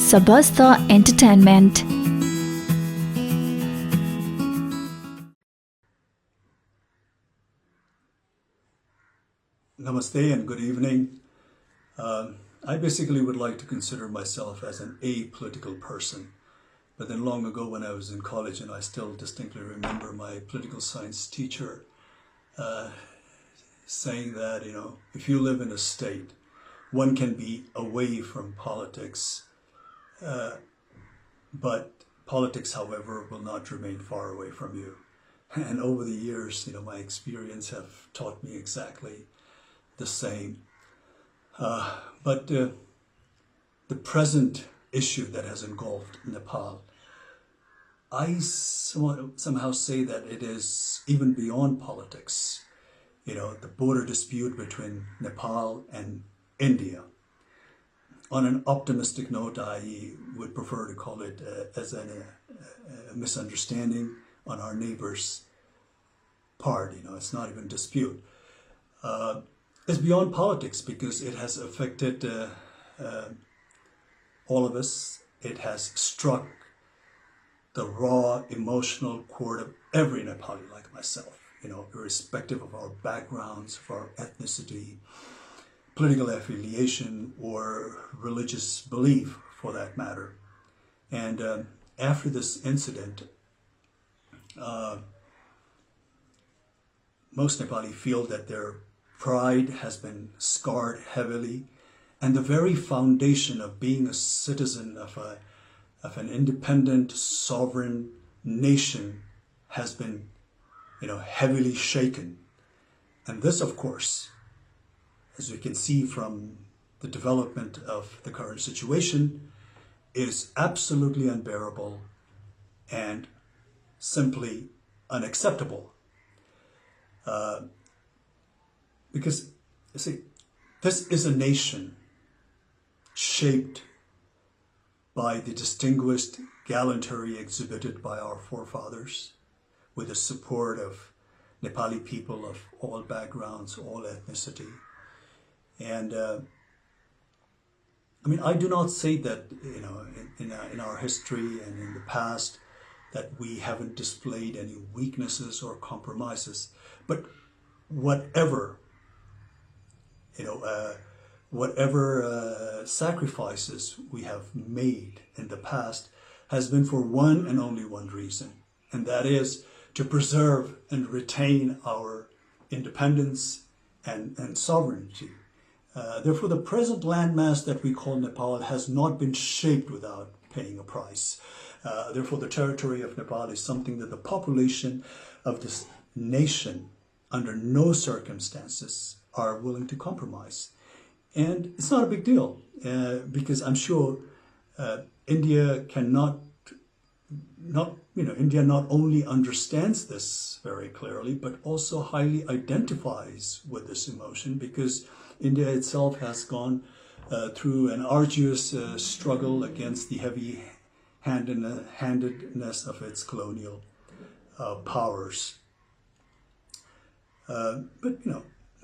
Sabasta Entertainment. Namaste and good evening. I basically would like to consider myself as an apolitical person. But then long ago when I was in college, and I still distinctly remember my political science teacher saying that, if you live in a state, one can be away from politics, but politics, however, will not remain far away from you. And over the years, my experience have taught me exactly the same. But the present issue that has engulfed Nepal, I somehow say that it is even beyond politics. The border dispute between Nepal and India. On an optimistic note, I would prefer to call it as a misunderstanding on our neighbor's part. It's not even dispute. It's beyond politics because it has affected all of us. It has struck the raw emotional chord of every Nepali like myself, irrespective of our backgrounds, of our ethnicity, political affiliation, or religious belief for that matter. And after this incident, most Nepali feel that their pride has been scarred heavily, and the very foundation of being a citizen of an independent, sovereign nation has been, heavily shaken. And this, of course, as we can see from the development of the current situation, is absolutely unbearable and simply unacceptable. Because, you see, this is a nation shaped by the distinguished gallantry exhibited by our forefathers, with the support of Nepali people of all backgrounds, all ethnicity. And I do not say that, in our history and in the past, that we haven't displayed any weaknesses or compromises, but whatever sacrifices we have made in the past has been for one and only one reason, and that is to preserve and retain our independence and sovereignty. Therefore, the present landmass that we call Nepal has not been shaped without paying a price. Therefore, the territory of Nepal is something that the population of this nation, under no circumstances, are willing to compromise. And it's not a big deal because I'm sure India India not only understands this very clearly, but also highly identifies with this emotion, because India itself has gone through an arduous struggle against the heavy-handedness of its colonial powers. But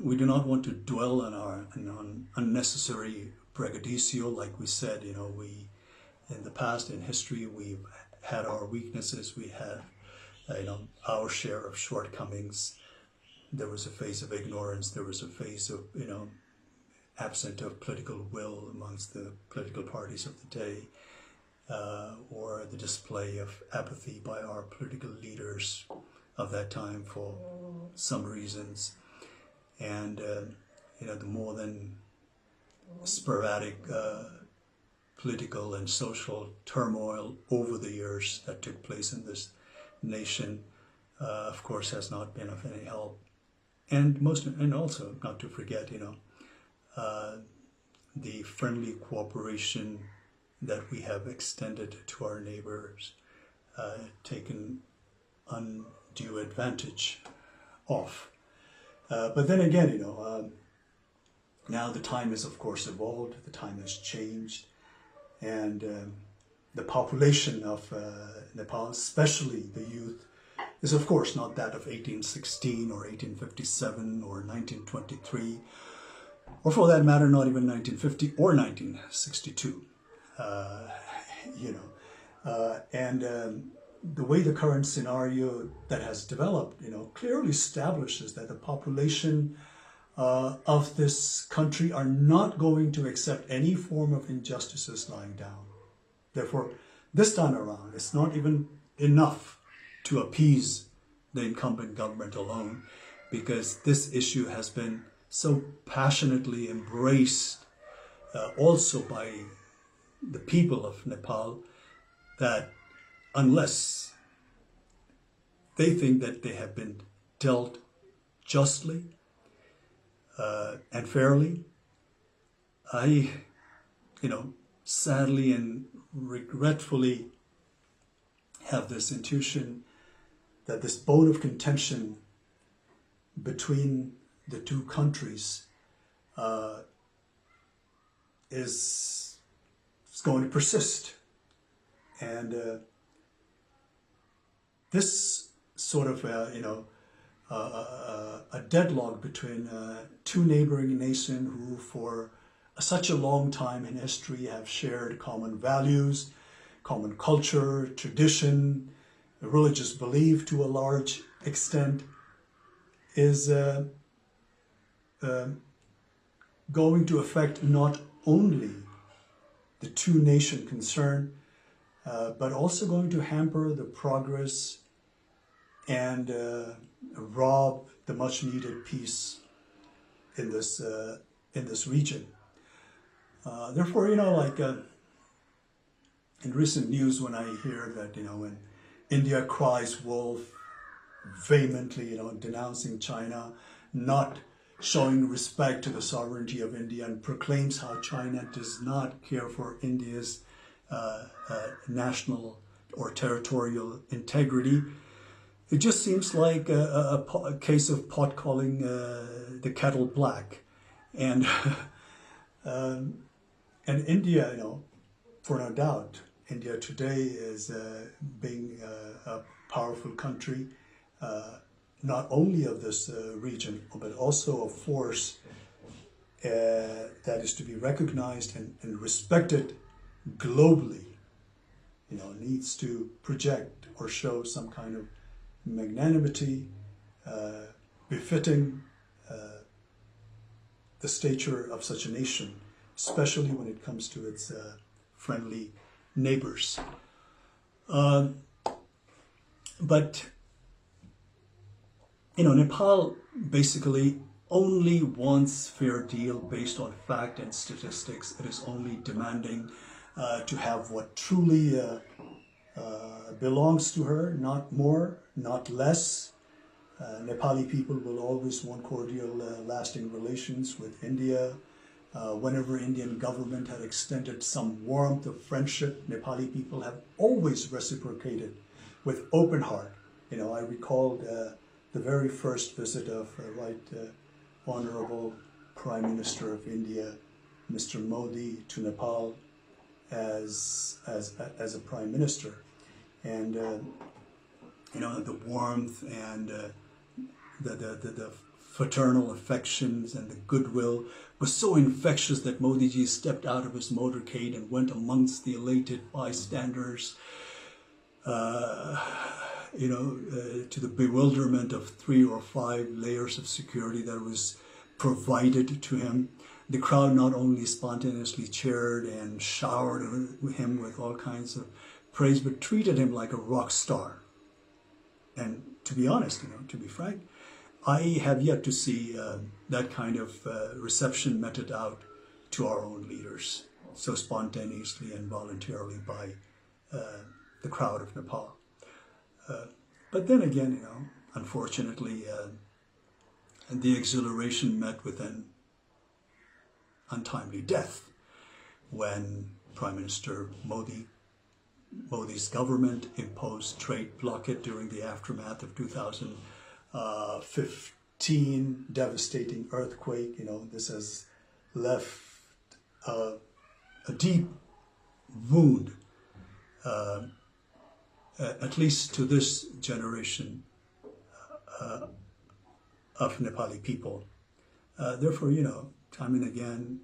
we do not want to dwell on unnecessary braggadocio. Like we said, we in the past, in history, we've had our weaknesses. We had, our share of shortcomings. There was a phase of ignorance. There was a phase of, absent of political will amongst the political parties of the day, or the display of apathy by our political leaders of that time for some reasons. And, the more than sporadic political and social turmoil over the years that took place in this nation, of course, has not been of any help. And also not to forget, the friendly cooperation that we have extended to our neighbors, taken undue advantage of. But then again, now the time has, of course, evolved, the time has changed, and the population of Nepal, especially the youth, is of course not that of 1816 or 1857 or 1923, or for that matter, not even 1950 or 1962. uh, you know, and the way the current scenario that has developed, clearly establishes that the population of this country are not going to accept any form of injustices lying down. Therefore, this time around, it's not even enough to appease the incumbent government alone, because this issue has been so passionately embraced also by the people of Nepal, that unless they think that they have been dealt justly and fairly, I, sadly and regretfully have this intuition that this bone of contention between the two countries is going to persist. And this sort of, a deadlock between two neighboring nations who for such a long time in history have shared common values, common culture, tradition, religious belief to a large extent, is going to affect not only the two nations concerned, but also going to hamper the progress and rob the much needed peace in this region. Therefore, in recent news, when I hear that, when India cries wolf vehemently, denouncing China, not showing respect to the sovereignty of India, and proclaims how China does not care for India's national or territorial integrity, it just seems like a case of pot calling the kettle black. And and India, for no doubt, India today is being a powerful country, not only of this region, but also a force that is to be recognized and respected globally. Needs to project or show some kind of magnanimity befitting the stature of such a nation, especially when it comes to its friendly neighbors. But Nepal basically only wants fair deal based on fact and statistics. It is only demanding to have what truly belongs to her, not more, not less. Nepali people will always want cordial, lasting relations with India. Whenever Indian government had extended some warmth of friendship, Nepali people have always reciprocated with open heart. I recalled the very first visit of Honorable Prime Minister of India, Mr. Modi, to Nepal as a Prime Minister. And the warmth and the fraternal affections and the goodwill was so infectious that Modi ji stepped out of his motorcade and went amongst the elated bystanders, to the bewilderment of 3 or 5 layers of security that was provided to him. The crowd not only spontaneously cheered and showered him with all kinds of praise, but treated him like a rock star. And to be honest, to be frank, I have yet to see that kind of reception meted out to our own leaders so spontaneously and voluntarily by the crowd of Nepal. But then again, unfortunately, the exhilaration met with an untimely death when Prime Minister Modi's government imposed trade blockade during the aftermath of 2015 devastating earthquake. This has left a deep wound, at least to this generation of Nepali people. Therefore, time and again,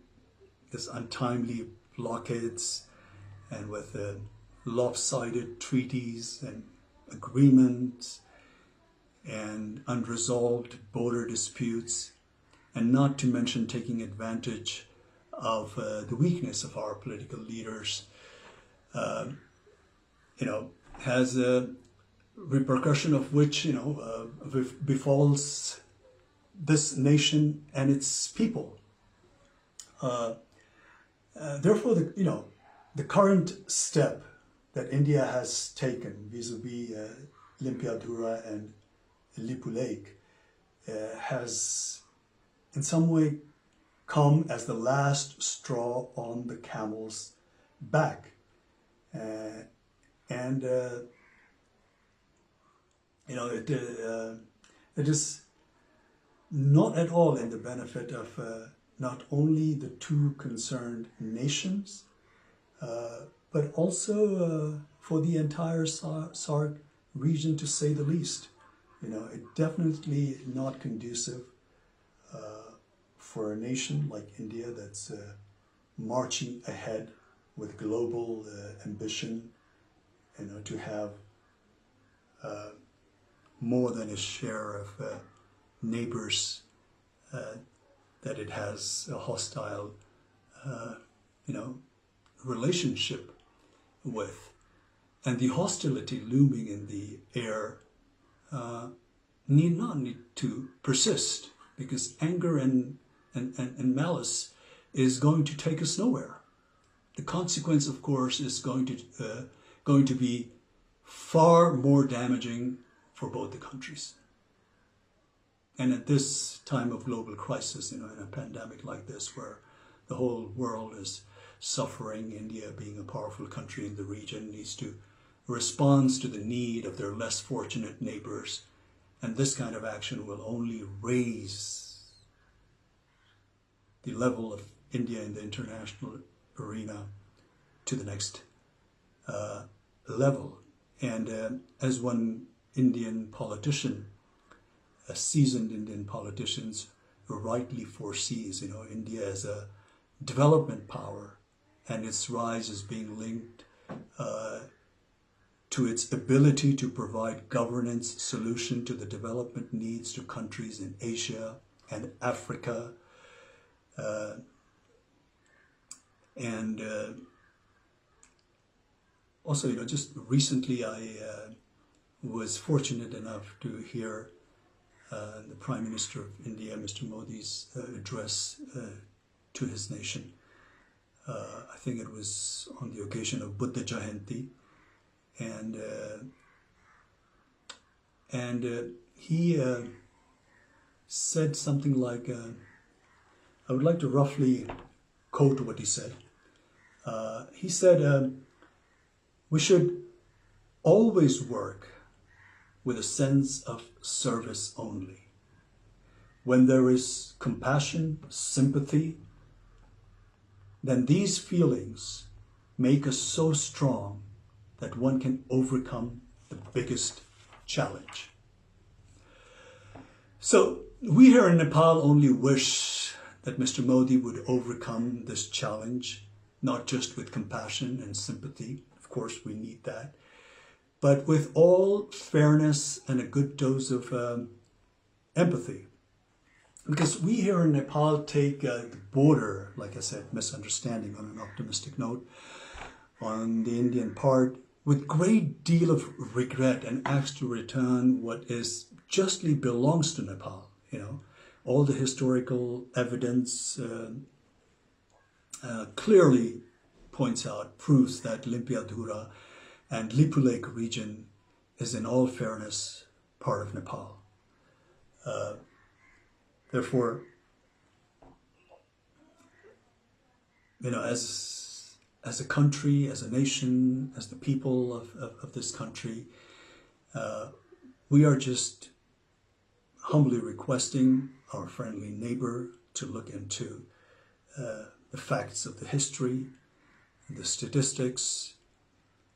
this untimely blockades and with lopsided treaties and agreements and unresolved border disputes, and not to mention taking advantage of the weakness of our political leaders, has a repercussion of which, befalls this nation and its people. Therefore, the current step that India has taken vis-a-vis Limpiadhura and Lipu Lake has in some way come as the last straw on the camel's back. It is not at all in the benefit of not only the two concerned nations, but also for the entire SAARC region, to say the least. It definitely not conducive for a nation like India that's marching ahead with global ambition, to have more than its share of neighbors that it has a hostile, relationship with. And the hostility looming in the air need not to persist, because anger and malice is going to take us nowhere. The consequence, of course, is going to be far more damaging for both the countries. And at this time of global crisis, in a pandemic like this, where the whole world is suffering, India, being a powerful country in the region, needs to respond to the need of their less fortunate neighbors. And this kind of action will only raise the level of India in the international arena to the next level. And as one Indian politician, a seasoned Indian politician, rightly foresees, India as a development power, and its rise is being linked to its ability to provide governance solution to the development needs to countries in Asia and Africa. Also, just recently I was fortunate enough to hear the Prime Minister of India, Mr. Modi's address to his nation. I think it was on the occasion of Buddha Jayanti, and he said something like, I would like to roughly quote what he said. He said, we should always work with a sense of service only. When there is compassion, sympathy, then these feelings make us so strong that one can overcome the biggest challenge. So we here in Nepal only wish that Mr. Modi would overcome this challenge, not just with compassion and sympathy. Of course, we need that, but with all fairness and a good dose of empathy. Because we here in Nepal take the border, like I said, misunderstanding on an optimistic note, on the Indian part, with great deal of regret, and ask to return what is justly belongs to Nepal. All the historical evidence clearly points out, proves that Limpiadhura and Lipu Lake region is in all fairness part of Nepal. Therefore, as a country, as a nation, as the people of this country, we are just humbly requesting our friendly neighbor to look into the facts of the history, the statistics,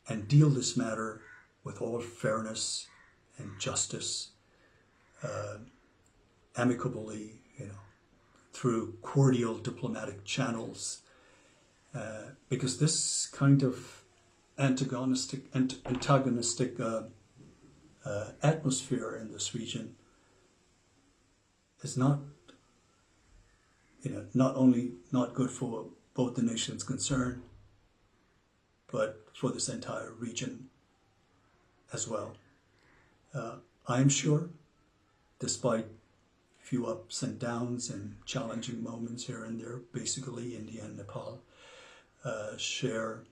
and deal this matter with all fairness and justice, amicably, through cordial diplomatic channels, because this kind of antagonistic atmosphere in this region is not, not only not good for both the nations concerned, but for this entire region as well. I am sure, despite few ups and downs and challenging moments here and there, basically India and Nepal share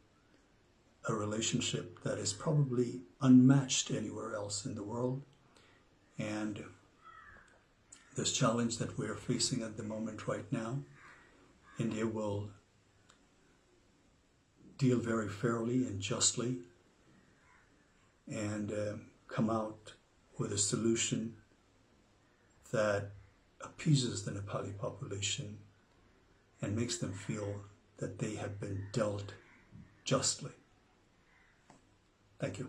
a relationship that is probably unmatched anywhere else in the world. And this challenge that we're facing at the moment right now, India will deal very fairly and justly and come out with a solution that appeases the Nepali population and makes them feel that they have been dealt justly. Thank you.